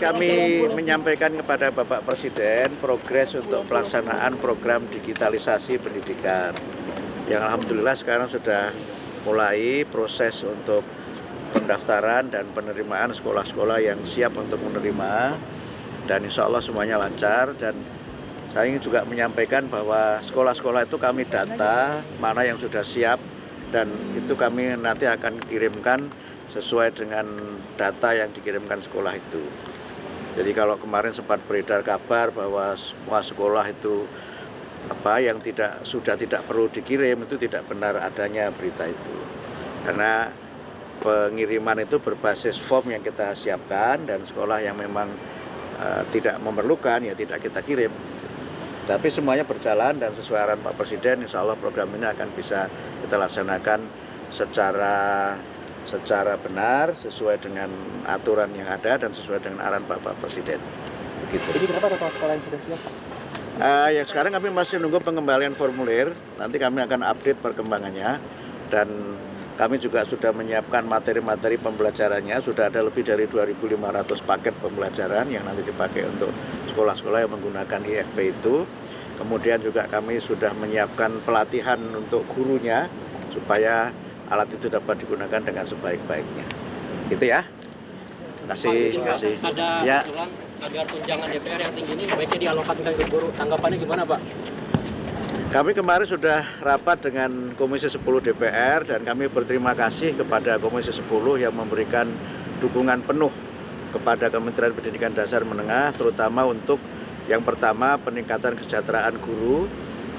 kami menyampaikan kepada Bapak Presiden progres untuk pelaksanaan program digitalisasi pendidikan. Yang alhamdulillah sekarang sudah mulai proses untuk pendaftaran dan penerimaan sekolah-sekolah yang siap untuk menerima. Dan insya Allah semuanya lancar. Dan saya ingin juga menyampaikan bahwa sekolah-sekolah itu kami data mana yang sudah siap. Dan itu kami nanti akan kirimkan sesuai dengan data yang dikirimkan sekolah itu. Jadi kalau kemarin sempat beredar kabar bahwa semua sekolah itu yang sudah tidak perlu dikirim, itu tidak benar adanya berita itu. Karena pengiriman itu berbasis form yang kita siapkan dan sekolah yang memang tidak memerlukan ya tidak kita kirim. Tapi semuanya berjalan dan sesuai arahan Pak Presiden, insya Allah program ini akan bisa kita laksanakan secara benar, sesuai dengan aturan yang ada dan sesuai dengan arahan Bapak Presiden. Begitu. Jadi berapa total sekolah yang sudah siap, Pak? Yang sekarang kami masih nunggu pengembalian formulir, nanti kami akan update perkembangannya dan kami juga sudah menyiapkan materi-materi pembelajarannya, sudah ada lebih dari 2.500 paket pembelajaran yang nanti dipakai untuk sekolah-sekolah yang menggunakan IFP itu. Kemudian juga kami sudah menyiapkan pelatihan untuk gurunya supaya alat itu dapat digunakan dengan sebaik-baiknya. Gitu ya. Terima kasih. Ada ya. usulan agar tunjangan DPR yang tinggi ini baiknya dialokasikan ke guru. Tanggapannya gimana, Pak? Kami kemarin sudah rapat dengan Komisi 10 DPR dan kami berterima kasih kepada Komisi 10 yang memberikan dukungan penuh kepada Kementerian Pendidikan Dasar Menengah, terutama untuk yang pertama peningkatan kesejahteraan guru.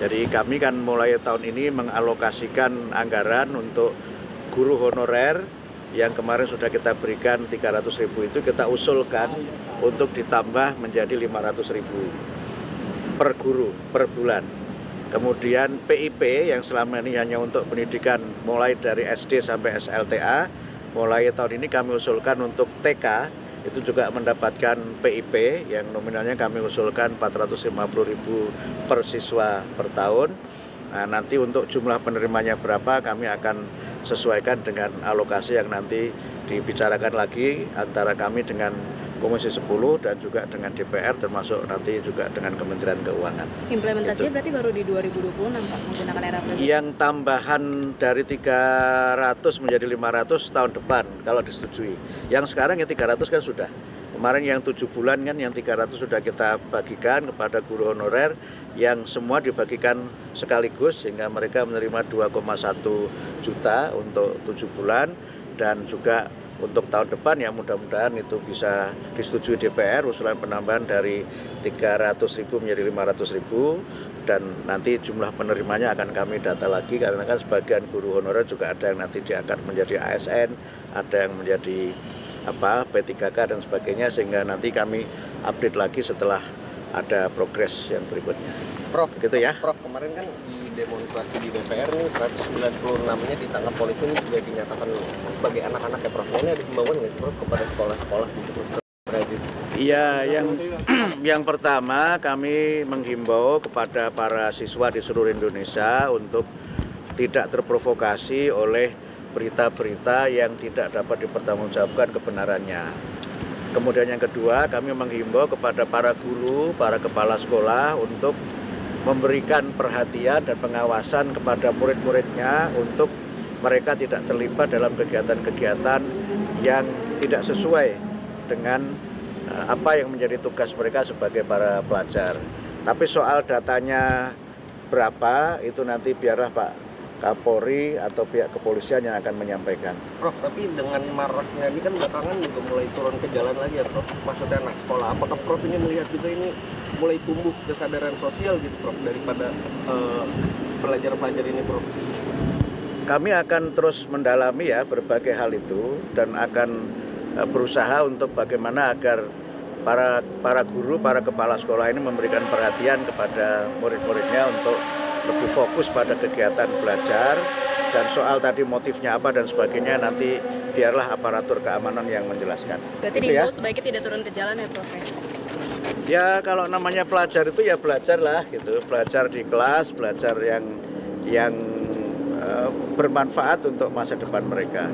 Jadi kami kan mulai tahun ini mengalokasikan anggaran untuk guru honorer yang kemarin sudah kita berikan 300.000 itu kita usulkan untuk ditambah menjadi 500.000 per guru per bulan. Kemudian PIP yang selama ini hanya untuk pendidikan mulai dari SD sampai SLTA, mulai tahun ini kami usulkan untuk TK itu juga mendapatkan PIP yang nominalnya kami usulkan 450.000 per siswa per tahun. Nah, nanti untuk jumlah penerimanya berapa kami akan sesuaikan dengan alokasi yang nanti dibicarakan lagi antara kami dengan Komisi 10 dan juga dengan DPR termasuk nanti juga dengan Kementerian Keuangan. Implementasinya berarti baru di 2026 Pak menggunakan era Presiden? Yang tambahan dari 300 menjadi 500 tahun depan kalau disetujui. Yang sekarang yang 300 kan sudah. Kemarin yang 7 bulan kan yang 300 sudah kita bagikan kepada guru honorer yang semua dibagikan sekaligus sehingga mereka menerima 2,1 juta untuk 7 bulan dan juga untuk tahun depan ya mudah-mudahan itu bisa disetujui DPR usulan penambahan dari 300.000 menjadi 500.000 dan nanti jumlah penerimanya akan kami data lagi karena kan sebagian guru honorer juga ada yang nanti diangkat menjadi ASN, ada yang menjadi P3K dan sebagainya sehingga nanti kami update lagi setelah ada progres yang berikutnya. Prof, gitu ya. Prof, kemarin kan di demonstrasi di DPR nih 196-nya ditangkap polisi ini juga dinyatakan sebagai anak-anak ya Prof. Ini ada himbauan nggak sih Prof kepada sekolah-sekolah di Iya, yang pertama kami menghimbau kepada para siswa di seluruh Indonesia untuk tidak terprovokasi oleh berita-berita yang tidak dapat dipertanggungjawabkan kebenarannya. Kemudian yang kedua, kami menghimbau kepada para guru, para kepala sekolah untuk memberikan perhatian dan pengawasan kepada murid-muridnya untuk mereka tidak terlibat dalam kegiatan-kegiatan yang tidak sesuai dengan apa yang menjadi tugas mereka sebagai para pelajar. Tapi soal datanya berapa, itu nanti biarlah Pak Kapolri atau pihak kepolisian yang akan menyampaikan. Prof, tapi dengan maraknya ini kan belakangan juga mulai turun ke jalan lagi ya Prof. Maksudnya anak sekolah, apakah Prof ini melihat juga ini mulai tumbuh kesadaran sosial gitu Prof daripada pelajar-pelajar ini Prof? Kami akan terus mendalami ya berbagai hal itu dan akan berusaha untuk bagaimana agar para guru, para kepala sekolah ini memberikan perhatian kepada murid-muridnya untuk lebih fokus pada kegiatan belajar dan soal tadi motifnya apa dan sebagainya nanti biarlah aparatur keamanan yang menjelaskan. Berarti diimbau sebaiknya tidak turun ke jalan ya Prof? Ya kalau namanya pelajar itu ya belajar lah gitu, belajar di kelas, belajar yang bermanfaat untuk masa depan mereka.